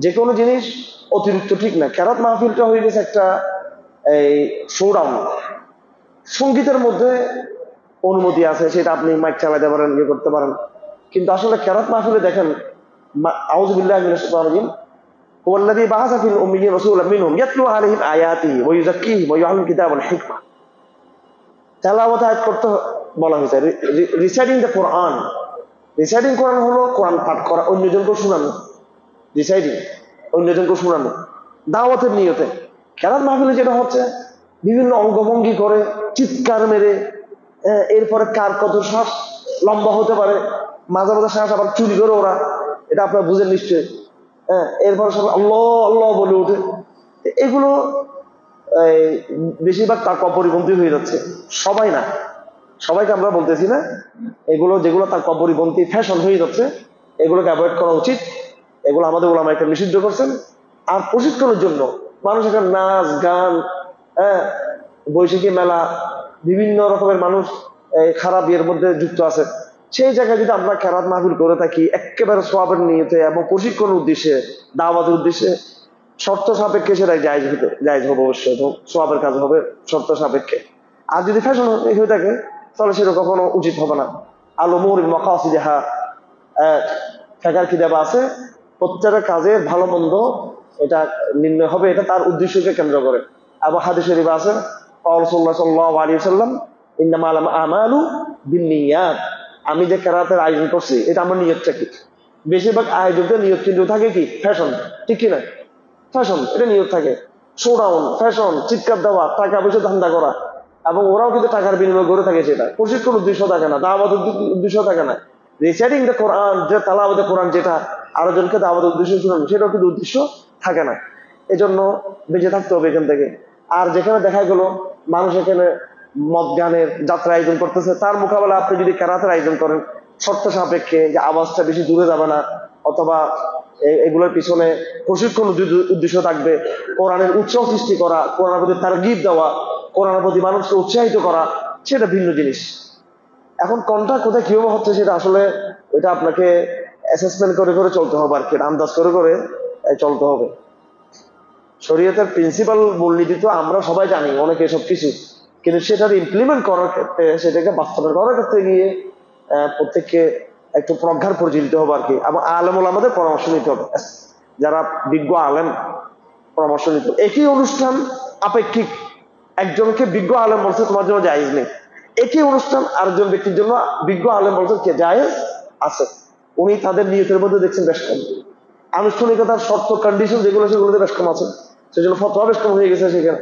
যে কোনো জিনিস অতিরিক্ত ঠিক না। কেরাত মাহফিলটা হয়ে গেছে একটা এই শোডাউন। সঙ্গীতের মধ্যে অনুমতি আছে, সেটা আপনি মাইক চালাতে পারেন, ইয়ে করতে পারেন, কিন্তু আসলে কেরাত মাহফিলে দেখেন আউযু বিল্লাহি মিনাশ শাইতানির রাজিম ওয়াল্লাযী বাআসা ফিল উম্মিয়্যিনা রাসূলাম মিনহুম ইয়াতলু আলাইহিম আয়াতিহি ওয়া ইউযাক্কিহিম ওয়া ইউআল্লিমুহুমুল কিতাবা ওয়াল হিকমা। তেলাওয়াত আয়াত করতে বলা হয়েছে, রিসাইডিং দ্য কোরআন। রিসাইডিং কোরআন হলো কোরআন পাঠ করা, অন্যজনকে শোনানো। রিসাইডিং অন্যজনকে শোনানো দাওয়াতের নিয়তে। কেরাত মাহফিলে যেটা হচ্ছে বিভিন্ন অঙ্গভঙ্গি করে, চিৎকার মেরে, এরপরে কার কত শ্বাস লম্বা হতে পারে, মাঝে মাঝে শ্বাস আবার চুরি করে ওরা, এটা আপনারা বুঝেন নিশ্চয়ই। এরপরে সব আল্লাহ আল্লাহ বলে উঠে। এগুলো বেশিরভাগ তার কপরিপন্থী হয়ে যাচ্ছে। সবাই না, সবাইকে আমরা বলতেছি না, এগুলো যেগুলো তার কপরিপন্থী ফ্যাশন হয়ে যাচ্ছে, এগুলোকে অ্যাভয়েড করা উচিত। এগুলো আমাদের ওলামা একটা নিষিদ্ধ করছেন। আর প্রশিক্ষণের জন্য মানুষ এখানে নাচ গান, বৈশাখী মেলা, বিভিন্ন রকমের মানুষ খারাপ ইয়ের মধ্যে যুক্ত আছে। সেই জায়গায় যদি আমরা কেরাত মাহফিল করে থাকি একেবারে সওয়াবের নিয়তে এবং প্রশিক্ষণের উদ্দেশ্যে, দাওয়াতের উদ্দেশ্যে, শর্ত সাপেক্ষে সেটা জায়েজ হবে অবশ্যই, এবং সওয়াবের কাজ হবে শর্ত সাপেক্ষে। আর যদি ফ্যাশন হয়ে থাকে তাহলে সেটা কখনো উচিত হবে না। আল-উমুর বিমাকাসিদিহা, ফিকার কিতাব আছে, প্রত্যেকটা কাজের ভালো মন্দ এটা নির্ণয় হবে এটা তার উদ্দেশ্যকে কেন্দ্র করে। এবং হাদিস শরীফে আছে রাসূলুল্লাহ সাল্লাল্লাহু আলাইহি ওয়াসাল্লাম ইন্নামাল আমালু বিন্নিয়াত, আমি যে কেরাতের আয়োজন করছি এটা আমার নিয়তটা কি। বেশিরভাগ আয়োজকদের নিয়ত কিন্তু থাকে কি ফ্যাশন, ঠিক কিনা? ফ্যাশন, এটা নিয়ত থাকে। শোডাউন, ফ্যাশন, চিৎকার দেওয়া, টাকা পয়সা ধান্দা করা, এবং ওরাও কিন্তু টাকার বিনিময় করে থাকে। সেটা প্রশিক্ষণ উদ্দেশ্য থাকে না, দাওয়াত উদ্দেশ্য থাকে না। রিসাইডিং দ্য কোরআন, যে তেলাওয়াতে কোরআন, যেটা আরোজনকে দাওয়াতের উদ্দেশ্য শুনানো, সেটাও কিন্তু উদ্দেশ্য থাকে না। এজন্য বেঁচে থাকতে হবে এখান থেকে। আর যেখানে দেখা গেল মানুষ এখানে মদ গানের যাত্রা আয়োজন করতেছে, তার মোকাবেলা আপনি যদি কেরাতের আয়োজন করেন শর্ত সাপেক্ষে, যে আওয়াজটা বেশি দূরে যাবে না, অথবা এগুলোর পিছনে প্রশিক্ষণ উদ্দেশ্য থাকবে, কোরআনের উৎসাহ সৃষ্টি করা, কোরআনের প্রতি তারগিব দেওয়া, কোরআনের প্রতি মানুষকে উৎসাহিত করা, সেটা ভিন্ন জিনিস। এখন কোনটা কোথায় কিভাবে হচ্ছে সেটা আসলে এটা আপনাকে অ্যাসেসমেন্ট করে করে চলতে হবে, আর কি আন্দাজ করে করে চলতে হবে। শরীয়তের প্রিন্সিপাল মূলনীতি তো আমরা সবাই জানি অনেক এসব কিছু, কিন্তু সেটার ইমপ্লিমেন্ট করার ক্ষেত্রে, সেটাকে বাস্তবায়ন করার ক্ষেত্রে গিয়ে প্রত্যেককে একটু প্রজ্ঞার পরিচালিত হবে আর কি, এবং আলেম ওলামাদের পরামর্শ নিতে হবে, যারা বিজ্ঞ আলেম পরামর্শ নিতে হবে। একই অনুষ্ঠান আপেক্ষিক, একজনকে বিজ্ঞ আলেম বলছে তোমার জন্য জায়েজ নেই, একই অনুষ্ঠান আরেকজন ব্যক্তির জন্য বিজ্ঞ আলেম বলছেন কে জায়েজ আছে। উনি তাদের নিয়তের মধ্যে দেখছেন বেশ কম, আনুষ্ঠানিকতার শর্ত কন্ডিশন যেগুলো সেগুলোতে বেশ কম আছে, সেজন্য ফতোয়া বেশ কম হয়ে গেছে সেখানে।